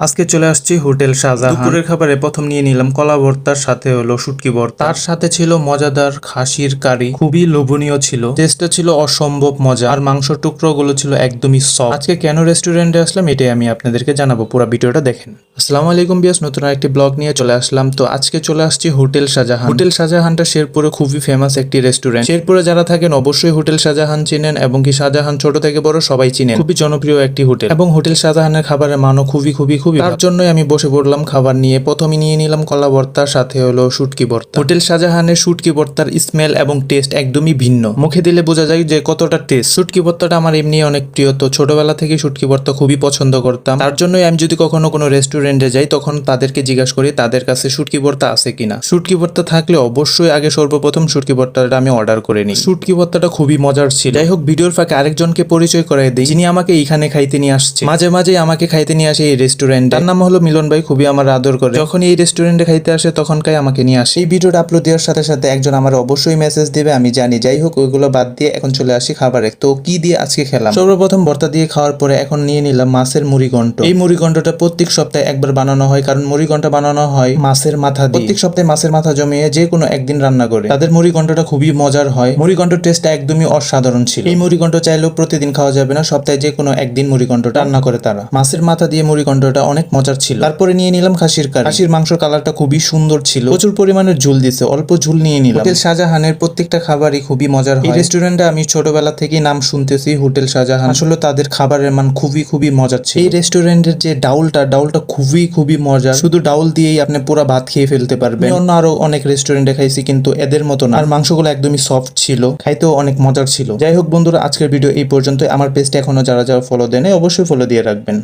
আজকে চলে আসছি হোটেল শাহজাহান। দুপুরের খাবারে প্রথম নিয়ে নিলাম কলা ভর্তার সাথে হলো শুটকি ভর্তা, তার সাথে ছিল মজাদার খাসির কারি, খুবই লোভনীয় ছিল। টেস্টটা ছিল অসম্ভব মজা, আর মাংস টুকরোগুলো ছিল একদমই সফট। আজকে কেন রেস্টুরেন্টে আসলাম এটাই আমি আপনাদেরকে জানাবো, পুরো ভিডিওটা দেখেন। আসসালামু আলাইকুম বিয়াস, নতুন একটি ব্লগ নিয়ে চলে আসলাম। তো আজকে চলে আসছি হোটেল শাহজাহান। হোটেল শাহজাহানটা শেরপুরে খুবই ফেমাস একটি রেস্টুরেন্ট। শেরপুরে যারা থাকেন অবশ্যই হোটেল শাহজাহান চিনেন, এবং কি শাহজাহান ছোট থেকে বড় সবাই চিনেন। খুবই জনপ্রিয় একটি হোটেল, এবং হোটেল শাহজাহানের খাবারের মানও খুবই তার জন্যই আমি বসে পড়লাম খাবার নিয়ে। প্রথমে নিয়ে নিলাম কলা ভর্তার সাথে হলো শুটকি ভর্তা। হোটেল শাহজাহানের শুটকি ভর্তার স্মেল এবং টেস্ট একদমই ভিন্ন, মুখে দিলে বোঝা যায় যে কতটা টেস্ট। শুটকি ভর্তাটা আমার এমনি অনেক প্রিয়, তো ছোটবেলা থেকে শুটকি ভর্তা খুবই পছন্দ করতাম। তার জন্যই আমি যদি কখনো কোনো রেস্টুরেন্টে যাই তখন তাদেরকে জিজ্ঞাসা করি তাদের কাছে শুটকি ভর্তা আছে কিনা। শুটকি ভর্তা থাকলে অবশ্যই আগে সর্বপ্রথম শুটকি ভর্তাটা আমি অর্ডার করে নিই। শুটকি ভর্তাটা খুবই মজার ছিল। যাই হোক, ভিডিওর ফাঁকে আরেকজনকে পরিচয় করাই দিই, যিনি আমাকে এখানে খাইতে নিয়ে আসছে। মাঝে মাঝে আমাকে খাইতে নিয়ে আসে এই রেস্টুরেন্ট। তার নাম হলো মিলন ভাই, খুবই আমার আদর করে। যখন এই রেস্টুরেন্টে খাইতে আসে তখনকাই আমাকে নিয়ে আসে। এই ভিডিওটা আপলোড দেওয়ার সাথে সাথে একজন আমার অবশ্যই মেসেজ দিবে, আমি জানি। যাই হোক, ওইগুলো বাদ দিয়ে এখন চলে আসি খাবারে। তো কি দিয়ে আজকে খেলাম? সর্বপ্রথম ভর্তা দিয়ে খাওয়ার পরে এখন নিয়ে নিলাম মাছের মুড়িঘণ্ট। এই মুড়িঘণ্টটা প্রত্যেক সপ্তাহে একবার বানানো হয়, কারণ মুড়িঘণ্ট বানানো হয় মাছের মাথা দিয়ে। প্রত্যেক সপ্তাহে মাছের মাথা জমিয়ে যে কোনো একদিন রান্না করে তাদের মুড়িঘণ্টটা খুবই মজার হয়। মুড়িঘণ্টের টেস্টটা একদমই অসাধারণ ছিল। এই মুড়িঘণ্ট চাইলেও প্রতিদিন খাওয়া যাবে না, সপ্তাহে যে কোনো একদিন মুড়িঘণ্টটা রান্না করে তারা। মাছের মাথা দিয়ে মুড়িঘণ্টটা অনেক মজার ছিল। তারপরে নিয়ে নিলাম খাসির কারি। খাসির মাংসের কালারটা খুবই সুন্দর ছিল, প্রচুর পরিমাণের ঝুল দিছে, অল্প ঝুল নিয়ে নিলাম। হোটেল শাহজাহানের প্রত্যেকটা খাবারই খুবই মজার হয়। এই রেস্টুরেন্টে আমি ছোটবেলা থেকেই নাম শুনতেছি হোটেল শাহজাহান। আসলে তাদের খাবারের মান খুবই মজার ছিল। এই রেস্টুরেন্টের যে ডাউলটা খুবই মজা। শুধু ডাউল দিয়েই আপনি পুরো ভাত খেয়ে ফেলতে পারবেন। অন্য আরো অনেক রেস্টুরেন্টে খাইছি, কিন্তু এদের মতো না। আর মাংসগুলো একদমই সফট ছিল, খাইতেও অনেক মজার ছিল। যাই হোক বন্ধুরা, আজকের ভিডিও এই পর্যন্ত। আমার পেজটা এখনো যারা ফলো দেন অবশ্যই ফলো দিয়ে রাখবেন।